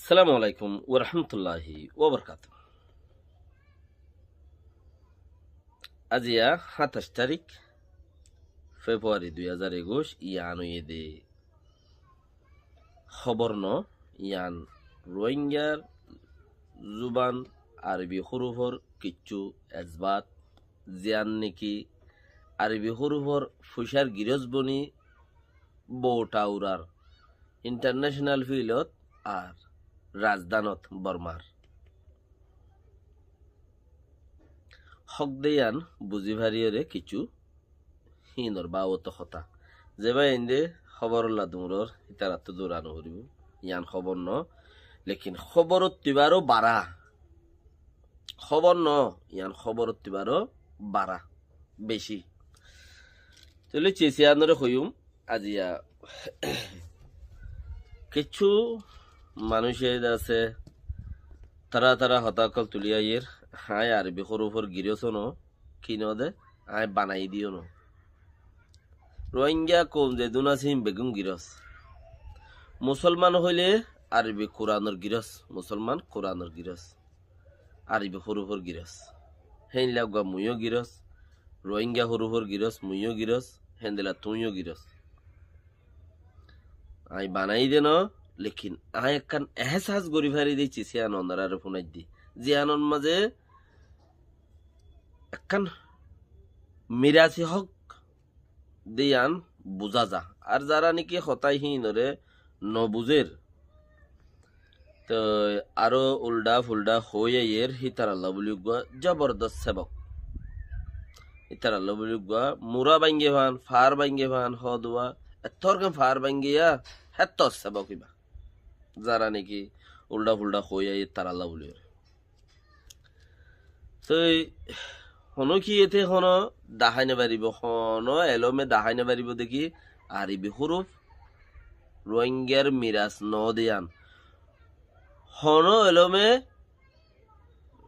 আসসালামু আলাইকুম ওয়া রাহমাতুল্লাহি ওয়া বারাকাতুহু। আজিয়া ২৭ তারিখ ফেব্রুয়ারি ২০২১ ইয়ান ইয়েদে খবর ন ইয়ান রোহিঙ্গার জুবান আরবি হরুফর কিচ্ছু এজবাত জিয়ান নেকি আরবি হরুফর ফুসার গিরজবনি বৌটাউরার ইন্টারন্যাশনাল ফিল্ডত আর রাজধানত বর্মার হক দেয়ান বুঝি ভারিয়রে কিছু হিনর বা অত কথা যেবা এন্দে খবর লাদুমরর ইতারাত দৌড়ানো করিব ইয়ান খবর ন লেকিন খবর তিবারও বাড়া খবর ন ইয়ান খবর তিবারও বাড়া বেশি তাহলে চেচিয়ানরে হইম আজিয়া কিছু মানুষের আছে তারা হতাকল তুলিয়া ইয়ের হায় আরবি হরুফর গিরছ ন কিনো দে আয় বানাই দিও ন রোহিঙ্গা কম যে দুনাসিম বেগুন গিরস মুসলমান হইলে আরবি কোরআনর গিরস মুসলমান কোরআনর গিরস আরবি হরুফর গিরস হেন লাগা মুইও গিরস রোহিঙ্গা হরুফর গিরস মুইও গিরস হেন্দেলা তুইও গিরস আই বানাই দে ন লেকিন আয় একখান এহসাস গরি ফারি দিচ্ছি সিয়ান অন্ধার ফোনাই দি জিয়ানর মাঝে একখান মিরাসি হক দিয়ান বুঝা যা আর যারা নাকি হতাই হিনরে নবুজের তো আরো উল্ডা ফুলডা হয়ে এর হিতার আল্লাহ বলি জবরদস্ত সেবক হিতার আল্লাহ বলি মুরা বাঙ্গে ভান ফার বাঙ্গে ভান হদুয়া এতরকে ফার বাঙ্গিয়া হেত সেবক ইবা যারা নাকি উল্ডা ফুলডা হয়ে তার আল্লাহ বলি তো হনো কি এতে হনো দাহাইনে পারিব হনো এলমে দাহাইনে পারিব দেখি আরবি হরুফ রোহিঙ্গার মিরাজ ন দিয়ান হনো এলমে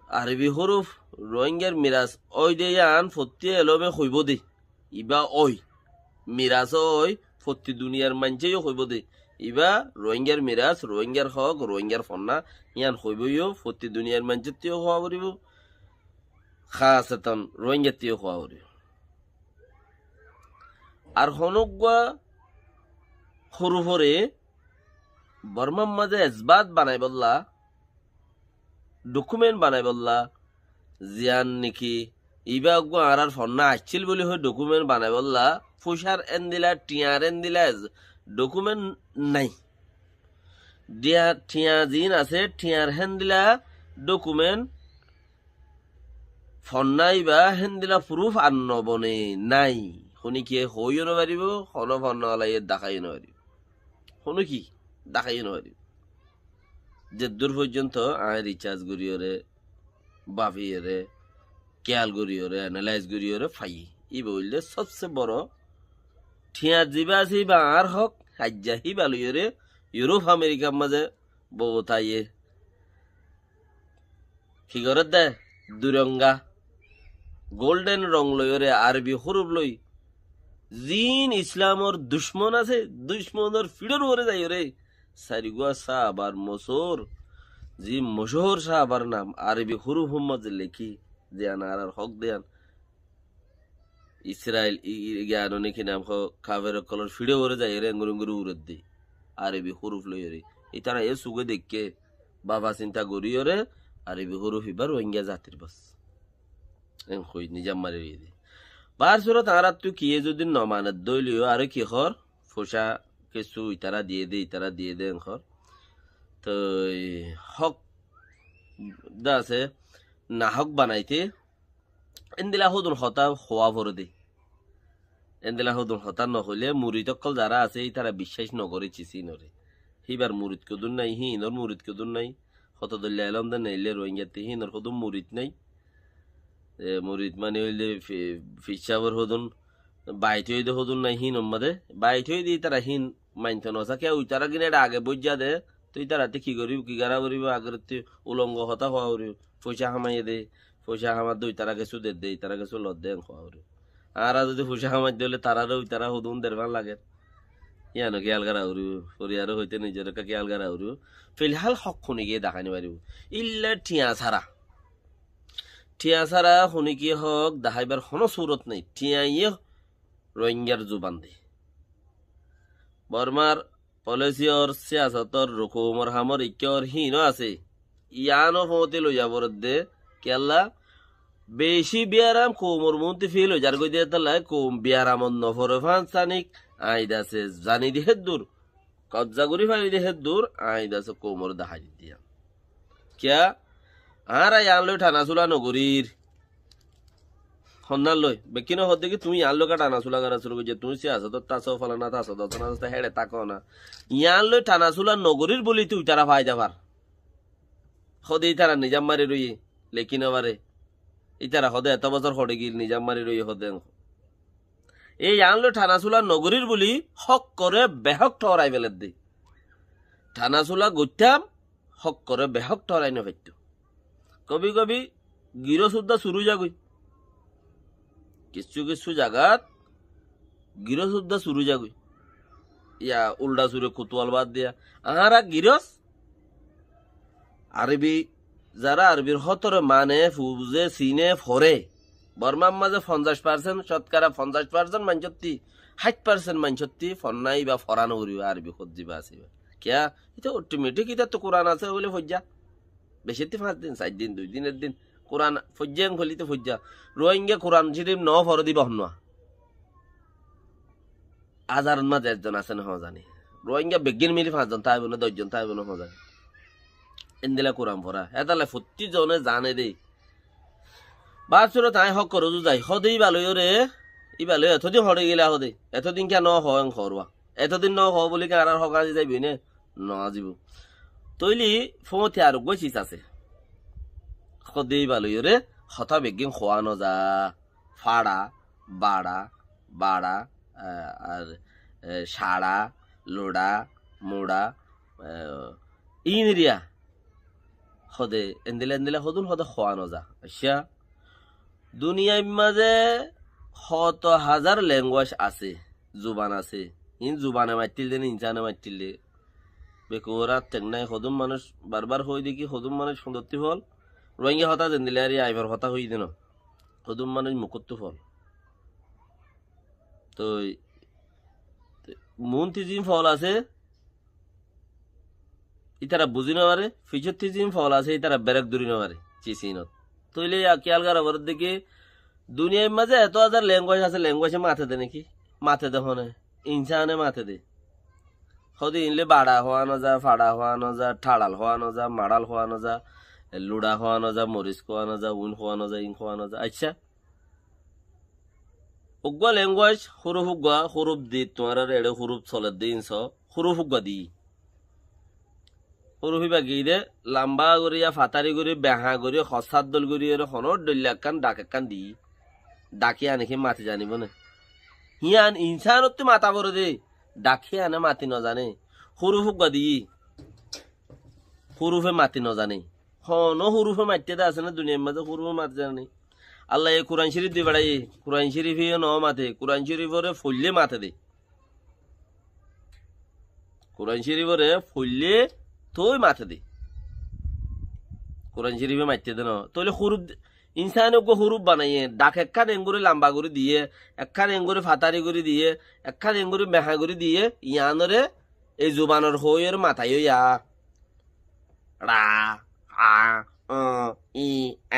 আরবি হরুফ রোহিঙ্গার মিরাজ ওই দিয়ান ফতি এলমে হইব দে ইবা ওই মিরাজ ওই ফতি দুনিয়ার মানছেও হইব দে ইবা রোহিঙ্গার মিরাজ রোহিঙ্গার হক রোহিঙ্গার ফন্না ইয়ান হইবইও ফতি দুনিয়ার মানছেও হওয়া পারিব খাসেতন রোহিঙ্গাতেও হওয়া পারিব আর হনগুয়া হরুফরে বর্মার মাঝে এজবাত বানাই বললা ডকুমেন্ট বানাই বললা জিয়ান নাকি ইবা আর ফন্না আসছিল বলে হয় ডকুমেন্ট বানাই বললা ফুসার এন দিলা টিয়ার এন দিলা ডকুমেন্ট নাই দিয়া টিয়া জিন আছে টিয়ার হেন দিলা ডকুমেন্ট ফন্নাই বা হেন দিলা প্রুফ আর নবনে নাই শুনি কি হইও নপারিব হন ফন্নালাই দেখাইও নপারিব শুনো কি দেখাইও নপারিব যে দূর পর্যন্ত আয় রিচার্জ করিওরে বাভিয়রে কেয়াল করিওরে অ্যানালাইজ করিওরে ফাই ই বললে সবচেয়ে বড় ঠিয়া জিবা আছে বা আর হক হাজ্জাহি বালুয়রে ইউরোপ আমেরিকার মাঝে বউতাইয়ে কি করে দে দুরঙ্গা গোল্ডেন রং লইরে আরবি হরুফ লই জিন ইসলামর দুশ্মন আছে দুশ্মনের ফিডর ওরে যাই রে সারিগুয়া সাহাবার মসোর জি মশহর সাহাবার নাম আরবি হরুফ মাঝে লেখি দেয়ান আর হক দেয়ান ইসরায়েল জ্ঞান নাকি নাম কাভের কলর ফিডে ওরে যাই রে এঙ্গুরুঙ্গুরু উড়ে দি আরবি হরুফ লই রে ইতারা এ সুগে দেখকে বাবা চিন্তা করিও রে আরবি হরুফ ইবার রোহিঙ্গা জাতির বাস এন কই নিজাম মারি দি বার সুরত আর তুই কি যদি নমানত দইলিও আর কি হর ফোসা কিছু ইতারা দিয়ে দে খর তো হক দা আছে না হক বানাইতে এন্দিলা হদুন হতা হওয়া ভরে দে এন্দিলা হদুন হতা নহলে মুরিদ অকল যারা আছে তারা বিশ্বাস নকরে চিসি নরে হিবার মুরিদ কদুন নাই হিনর মুরিদ কদুন নাই হত দল্লা এলম দে নাইলে রোহিঙ্গাতে হিনর হদুন মুরিদ নাই মুরিদ মানে হইলে ফিসাবর হদুন বাইট হইতে হদুন নাই হিন মাদে বাইট হই দি তারা হিন মাইনতে নসা কে ওই তারা কিনে আগে বজ্জা দে তুই তারাতে কি করিব কি গারা করিব আগের উলঙ্গ হতা হওয়া করিব পয়সা হামাইয়ে দে পয়সা হামার দুই তারা কিছু দে তারা কিছু লত দেন খাওয়া করিব আর যদি পয়সা হামাই দিলে তারারও তারা হদুন দেড়বার লাগে ইয়ানো খেয়াল করা উরু পরিয়ারও হইতে নিজের খেয়াল করা উরু ফিলহাল হক শুনি গিয়ে দেখানি পারিব ইল্লা টিয়া ছাড়া শুনি কি হক দেখাইবার কোনো সুরত নেই টিয়াইয়ে রোহিঙ্গার জুবান দে বর্মার পলিসিয়র সিয়াসতর রুকুমর হামর ইকর হিনো আছে ইয়ানো হতে লইয়া বরদে কেল্লা বেশি বিয়ারাম কোমর মন্তি ফিল হই যার গই দিয়ে তালাই কোম বিয়ারামন নফরে ফানসানিক আইদাসে জানি দি হেদ্দুর কজ্জা করি ফাইলি দি হেদ্দুর আইদাসে কোমর দাহাই দিয়া কিয়া আর ইয়ান লই ঠানা চুলা নগরীর হন্নার লই বেকিন হদ দেখি তুমি ইয়ান লোকা টানা চুলা করা শুরু করছে তুমি সিয়াস তো তাস ফলানা তাস দতনা হেড়ে তাকো না ইয়ান লই টানা চুলা নগরীর বলি তুই তারা ভাই যাবার হদেই তারা নিজাম মারি রই লেকিন বারে ইতারা হদে এত বছর হড়ে গিল নিজাম মারি রই হদে এই আনলো ঠানাচুলা নগরীর বলি হক করে বেহক ঠরাই ফেলে দি ঠানাচুলা গত্যাম হক করে বেহক ঠরাই নফেত কবি কবি গিরো সুদ্ধা শুরু যাগই কিছু কিছু জায়গাত গিরো সুদ্ধা শুরু যাগই ইয়া উল্টা সুরে কুতুয়াল বাদ দিয়া আহারা গিরস আরবি যারা আরবির হতরে মানে ফুজে সিনে ফরে বর্মার মাঝে 50% শতকরা 50% মানছত্তি 60% মানছত্তি ফন্নাই বা ফরানো করিব আরবি খজ্জিবা আছে কিয়া এটা অটোমেটিক এটা তো কোরআন আছে বলে ফজ্জা বেশিতে 5 দিন 4 দিন 2 দিনের দিন কোরআন ফজ্জাং খলিতে ফজ্জা রোহিঙ্গা কোরআন শরীফ ন ফর দিব হন্না আজার মাঝে একজন আছে না জানি রোহিঙ্গা বেগিন মিলি 5 জন তাই বলে 10 জন তাই বলে জানি এন্দিলা কোরআন পড়া এতালে ফুটি জনে জানে দে বাসুর তাই হক করো যাই হদেই ভালোই রে ই ভালো এতদিন হরে গেলা হদে এতদিন কেন হং হরবা এতদিন ন হ বলি কে আর হক আজি যাইবি নে ন আজিব তৈলি ফমতি আর গছিস আছে হদেই ভালোই রে হতা বেগিন খোয়ানো যা ফাড়া বাড়া বাড়া আর সাড়া লোড়া মোড়া ইনরিয়া হদে এন্দিলে হদুন হদে খোয়ানো যা আচ্ছা দুনিয়ার মাঝে 100,000 ল্যাঙ্গুয়েজ আছে জুবান আছে ইন জুবানে মাতিল দেন ইনসানে মাতিল দে বেকুরা তেংনাই হদুম মানুষ বারবার হই দেখি হদুম মানুষ সুন্দরতি ফল রোহিঙ্গা হতা দেন দিলে আর আইবার হতা হই দেন হদুম মানুষ মুকুত্তু ফল তো মন্ত্রী জিম ফল আছে ইতারা বুঝি নবারে ফিচর জিম ফল আছে ইতারা বেরেক দূরি নবারে চিসিনত তৈলে খেয়াল করা বড় দিকে দুনিয়ার মাঝে এত হাজার ল্যাঙ্গুয়েজ আছে ল্যাঙ্গুয়েজে মাথে দে নাকি মাথে দে হনে ইনসানে মাথে দে হদি ইনলে বাড়া হওয়ানো যা ফাড়া হওয়ানো যা ঠাড়াল হওয়ানো যা মাড়াল হওয়ানো যা লুড়া হওয়ানো যা মরিচ খোয়ানো যা উন খোয়ানো যা ইন খোয়ানো যা আচ্ছা উগ্গা ল্যাঙ্গুয়েজ হরুফ উগ্গা হরুফ দি তোমার এড়ে হরুফ চলে দি ইনস হরুফ উগ্গা দি হরুফি বাগি দে লাম্বা করিয়া ফাতারি করি বেহা করি হসাদ দল করি হনর দল্যাকান ডাকান দি ডাকি আনেকি মাতি জানিব না হিয়ান ইনসানত মাতা বড় দে ডাকি আনে মাতি নজানে হরুফ উগ্গা দি হরুফে মাতি নজানে হন হরুফে মাতিতে দে আছে না দুনিয়ার মাঝে হরুফে মাতি জানে আল্লাহ এই কোরআন শরীফ দি বেড়াই কোরআন শরীফ ন মাতে কোরআন শরীফরে ফললে মাতে দে কোরআন শরীফরে ফললে তোই মাথে দে কোরআন শরীফে মারতে দে না তাহলে হরুফ ইনসান হরুফ বানাইয়ে ডাক একখান এঙ্গুরি লাম্বা করে দিয়ে একখান এঙ্গুরি ফাতারি করে দিয়ে একখান এঙ্গুরি মেহা করে দিয়ে ইয়ানরে এই জুবানের হইয়ের মাথায় ইয়া রা আ ই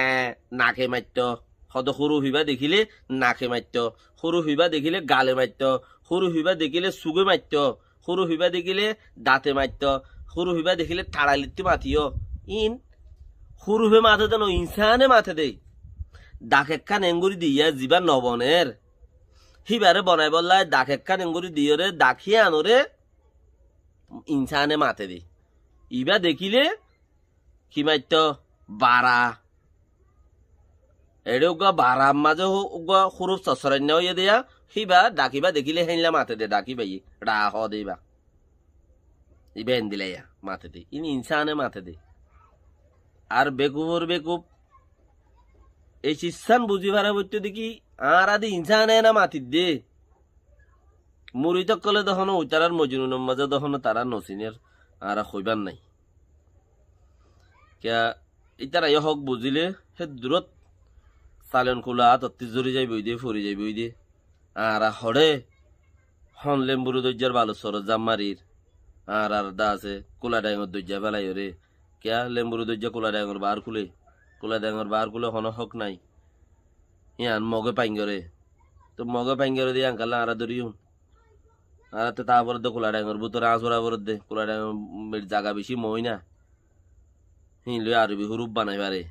এ নাকে মারত হদ সরু হিবা দেখিলে নাকে মারত সরু হিবা দেখিলে গালে মারত সরু হিবা দেখিলে চুগে মারত সরু হিবা দেখিলে দাঁতে মারত সরু হিবা দেখিলে তাড়ালিতে মাতিও ইন সরুফে মাথে দেন ইনসানে মাথে দে ডাক একখান এঙ্গুরি দিয়া যিবা নবনের হিবারে বনাই বললাই ডাক একখান এঙ্গুরি দিয়রে ডাকিয়ে আনরে ইনসানে মাথে দে ইবা দেখিলে কি মারত বারা এড়ে উগা বারার মাঝে উগা সরুফ চচরান্য হইয়া দেয়া হিবা ডাকিবা দেখিলে হেনলা মাথে দে ডাকি বাই রা হ দেবা ইবা এন দিলে মাথে দে ইন ইনসানে মাথে দে আর বেকুবর বেকুব এই শিষ্যান বুঝি ভাড়া বলতে দেখি আর আদি ইনসানে না মাতি দে মুড়ি তকলে তখন ওইতারার মজনুনের মাঝে তখন তারা নসিনের আর হইবার নাই কিয়া ইতারা ইয়ে হক বুঝিলে সে দূরত চালন খোলা তত্তি জরি যাই বই দিয়ে ফুরি যাই বই দিয়ে আর হরে হন লেম্বুরু দৈজার বালু সর জাম্মারির আর দা আছে কোলা ডাঙর দৈজা বেলাই রে কিয়া লেম্বুরু দৈজা কোলা ডাঙর বার খুলে হন হক নাই ইয়ান মগে পাইঙ্গরে তো মগে পাইঙ্গরে দিয়ে আঙ্কালা আরা ধরিও আর তারপরে তো কোলা ডাঙর বুতরে আঁচড়া বরত দে কোলা ডাঙর জাগা বেশি মই না হিলে আরবি হুরুপ বানাই পারে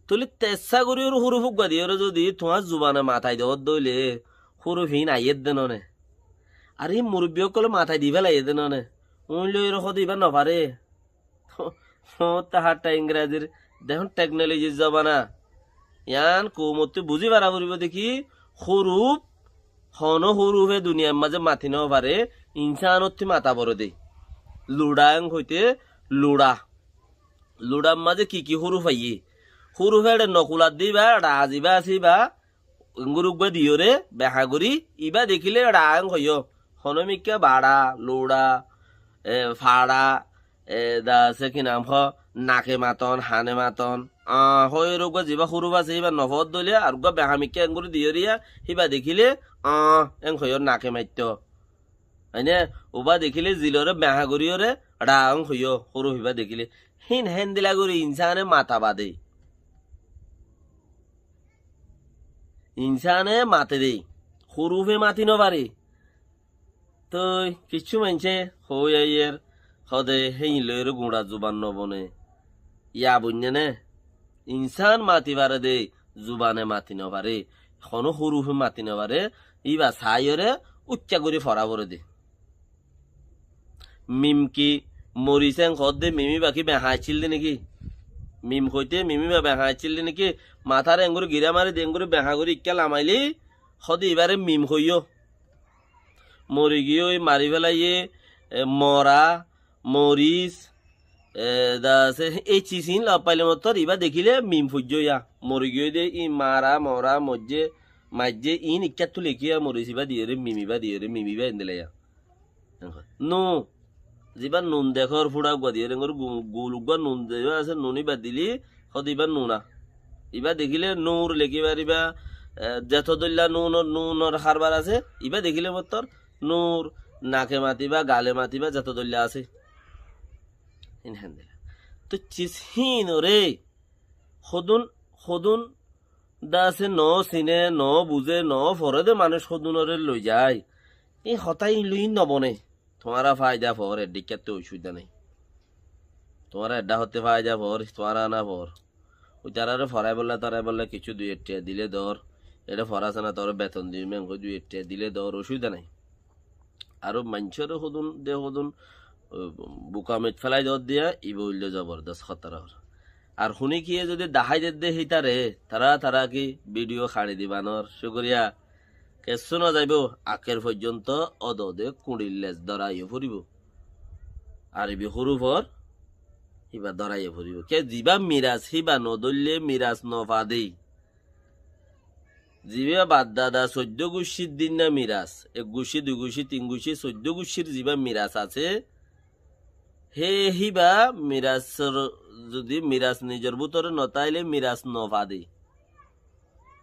তুলি তেসা করি ওর হুরুফ গাদি ওর যদি তোমার জুবানে মাথায় দেওয়ার দইলে হুরুফ হিন আইয়ের দেন নে আর এই মুরব্বী কলে মাথায় দিবে লাইয়ে দেন নে উনলে এর হতে দিবা নপারে তাহারটা ইংরাজির দেখুন টেকনোলজির জবানা ইয়ান কৌমতে বুঝি পারা পড়িব দেখি হুরুফ হন হুরুফে দুনিয়ার মাঝে মাথি নেওয়া পারে ইনসানত্তি মাথা বড় দেই লুডাং হইতে লুডার মাঝে কি হুরুফ আইয়ে হুরুফে নকুলার দিবা রাজিবা আসিবা গুরুবা দিওরে বেহাগুড়ি ইবা দেখিলে রাং হইয় হনমিকা বাড়া লুড়া ফাড়া সে কি নাম নাকে মাতন হানে মাতন হয় রোগা যিবা হুরুফ আছে ইবা নভদ দলিয়া আর বেহামিকা এঙ্গুরি দিয়রিয়া সিবা দেখিলে এং হইয় নাকে মাত্য হয়নে ওবা দেখিলে জিলরে বেহাগুড়িয়রে রাং হইয় সরু হিবা দেখিলে হিন হেন দিলা করে ইনসানে মাথা বাদে ইনসানে মাতে দেই হুরুফে মাতি নবারে তো কিছু মানছে হই আইয়ের হদে হেই লয়ের গুঁড়া জুবান নবনে ইয়া বুঝনে নে ইনসান মাতি পারে দে জুবানে মাতি নবারে কোনো হুরুফে মাতি নবারে ইবা সাইরে উচ্চা করে ফরা বরে দে মিমকি মরিছেন খদ মিমি বাকি বেহাইছিল নাকি মিম হইতে মিমি বা বেহাইছিল নাকি মাথার এঙ্গুর গিরা মারি দেঙ্গুর বেহা করে ইক্কা লামাইলি সদ এবারে মিম হইও মরি গিয়ে ওই মারি ফেলাইয়ে মরা মরিচ এই চিচিন লাভ পাইলে মতর ইবা দেখিলে মিম ফুজ ইয়া মরি গিয়ে দে ই মারা মরা মজ্জে মাজ্জে ইন ইক্কা তো লেখিয়া মরিচিবা দিয়ে রে মিমিবা এনে ইয়া নো যিবা নুন দেখর ফুড়া গুয়া দিয়ে রেঙ্গর গুলুগুয়া নুন দেবা আছে নুনি বা দিলি সদ ইবা নুনা ইবা দেখিলে নুর লেখিবার ইবা জেঠ দল্লা নুনর হারবার আছে ইবা দেখিলে মতর নূর নাকে মাতিবা গালে মাতিবা জেঠ দল্লা আছে ইনহান দিলা তো চিসহিন রে সদুন দা আছে ন চিনে ন বুঝে ন ফরে দে মানুষ সদুনরে লই যায় এই হতাই লুই নবনে তোমারা ফায়দা পর এডিকাতে অসুবিধা নেই তোমার এডা হতে ফায়দা পর তোমারা না পর ওই তারা ফরাই বললে কিছু 2 টাকা দিলে দর এটা ফরাছে না তোর বেতন দিবে 2 টাকা দিলে দর অসুবিধা নাই আর মানুষের হদুন বুকামেট ফেলাই দর দিয়া ই বললে জবরদস্ত খতরা আর শুনি কি যদি দাহাই দে হিতারে তারা কি ভিডিও খাড়ি দিবানর শুকরিয়া কেসু না যাইব আকের পর্যন্ত অদদে কুড়ির লেজ ধরাইয়ে ফুরিব আর বি সরু ফর হিবা ধরাইয়ে ফুরিব কে যিবা মিরাজ হিবা নদললে মিরাজ নফা দেই যিবা বাদ দাদা 14 গুছির দিন না মিরাজ 1 গুছি 2 গুছি 3 গুছি 14 গুছির যিবা মিরাজ আছে হে হিবা মিরাজ যদি মিরাজ নিজের ভিতরে নতাইলে মিরাজ নফা দেই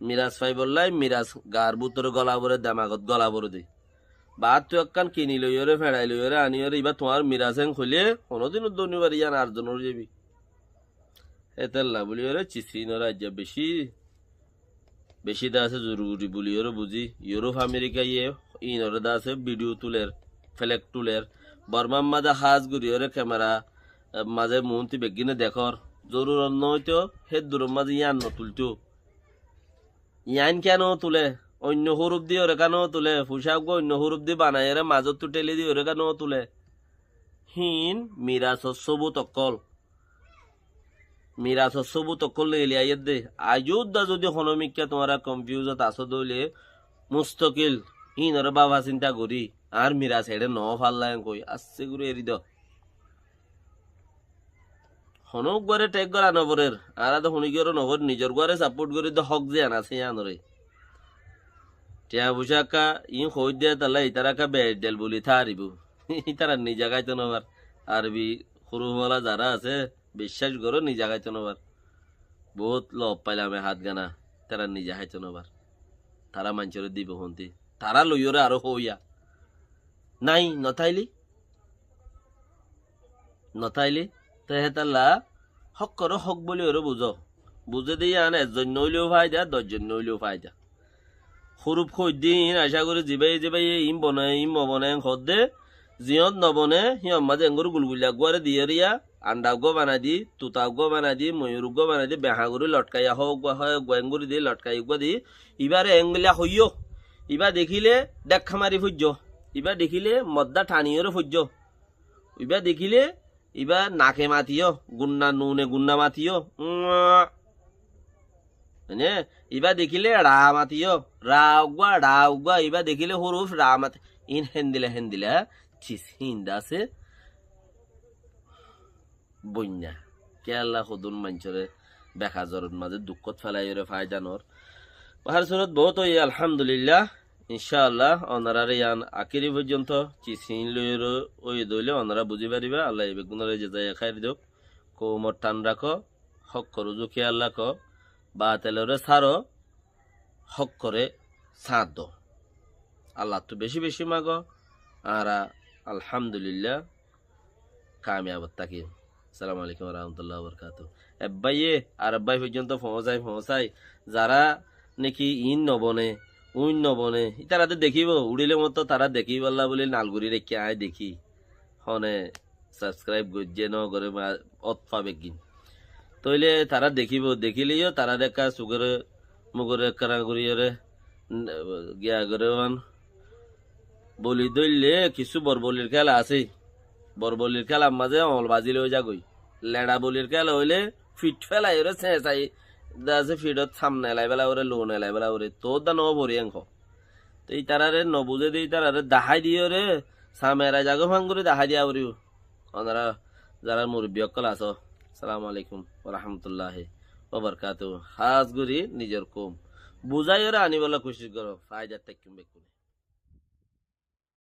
মিরাজ ফাই বললাই মিরাজ গার ভিতরে গলা ভরে দামাগত গলা ভরে দে বাদ তো একখান কিনি লইরে ফেড়াই লইরে আনিয়রে এবার তোমার মিরাজ হেং খুলে কোনোদিনও দনিবার ইয়ান আর্জনের যাবি এতেল্লা বলি ওরে চিসিনর রাজ্য বেশি দা আছে জরুরি বলি ওরে বুঝি ইউরোপ আমেরিকা ইনরে দা আছে ভিডিও তুলের ফ্লেক তুলের বর্মার মাঝে হাজ ঘুরি ওরে ক্যামেরা মাঝে মন্ত্রী বেগিনে দেখর জরুর নয়তো হে দূরের মাঝে ইয়ান তুলতো ইয়ান কেন তুলে অন্য হুরুপ দিয়ে ওরে কেন তুলে পোশাক অন্য হুরুপ দিয়ে বানাই রে মাজত তো টেলি দিয়ে ওরে কেন তুলে হিন মিরাজ সবুত অকল এলিয়াইয়ের দে আজুদ্দা যদি হনমিকা তোমারা কনফিউজত আসো দইলে মুস্তকিল হিন ওরে বাবা চিন্তা করি আর মিরাজ হেডে ন ফাল্লাই কই আসছে করে এরি দ হনক গরে টেক গরা নবরের আর তো হনি গরে নবর নিজের গরে সাপোর্ট করে দ হক যে আনাছে আনরে টিয়া বুঝাকা ইন হই দিয়ে তাহলে ইতারাকা বেডেল বলি থারিব ইতারা নিজা গাইতে নবার আরবি হুরুওয়ালা যারা আছে বিশ্বাস করো নিজা গাইতে নবার বহুত লব পাইলাম হাত গানা তারা নিজা হাইতে নবার তারা মানুষের দিব হন্তি তারা লইরে আরো হইয়া নাই নথাইলি তেহেতাল্লা হক করো হক বলি ওরে বুঝো বুঝে দিয়ে আন একজন নইলেও ফায়দা 10 জন নইলেও ফায়দা সরূপ খৈ দিন আশা করি জিবাই ইম বনে খদে জিয়ত নবনে সিয়ম মাঝে এঙ্গুর গুলগুলিয়া গুয়ারে দিয়ে রিয়া আন্ডাগো বানাই দি তুতাগো বানাই দি ময়ূরগো বানাই দি বেহাগুড়ি লটকাইয়া হোক গোয়েঙ্গুরি দি লটকাই দি ইবারে এঙ্গুলিয়া হইয় ইবা দেখিলে দেখা মারি ফুজ্য ইবা দেখিলে মদ্দা ঠানিয়রে ফুজ্য ইবা দেখিলে ইবা নাকে মাতিও গুন্না মাতিও মানে ইবা দেখিলে রা মাতিও রা উগা ইবা দেখিলে হরুফ রা মাতি ইন হেন্দিলা চিস হিন্দা আছে বন্যা কেলা সদুন মানুষরে বেকা জ্বরের মাঝে দুঃখত ফেলাই ফায়দানোর পাহাড় সুরত বহুত ওই আলহামদুলিল্লাহ ইনশাআল্লাহ অনারারে ইয়ান আকিরি পর্যন্ত চিসিন লইর ওই দইলে অনারা বুঝি পারিবা আল্লাহ এই বেগুনরে যে যায় খাই দিওক কোমর টান রাখো হক করো জুখে আল্লাহ ক বা তেলরে সারো হক করে সাঁত দো আল্লাহ তো বেশি বেশি মাগো আর আলহামদুলিল্লাহ কামিয়াব থাকি আসসালামু আলাইকুম রহমতুল্লাহ বরকাত এব্বাইয়ে আর আব্বাই পর্যন্ত ফমসাই যারা নাকি ইন নবনে উইন নবনে তারা তো দেখিব উড়িলে মতো তারা দেখিব আল্লাহ বলে নালগুড়ি রেখে আয় দেখি হনে সাবস্ক্রাইব গজ্জে ন করে অত পাবে কিন তইলে তারা দেখিব দেখিলেও তারা দেখা সুগরে মুগরে কারা করিয়রে গিয়া করে বলি দইলে কিছু বরবলির খেলা আছে বরবলির খেলার মাঝে অমল বাজি লই যাগই লেড়া বলির খেলা হইলে ফিট ফেলাই ওরে চেঁচাই দাসে ফিডত সামনে এলাই বেলা ওরে লোন এলাই বেলা ওরে তোর দা নব ভরি অঙ্ক তো এই তারারে নবুঝে দিই তারারে দাহাই দিয়ে রে সামেরা জাগো ভাঙ্গুরে দাহাই দিয়া ওরিও ওনারা যারা মুরব্বী অকল আছো সালাম আলাইকুম রহমতুল্লাহ ওবরকাত হাজ গুরি নিজের কম বুঝাই ওরা আনিবলা কোশিশ করো ফায়দার তাকিম বেকুনে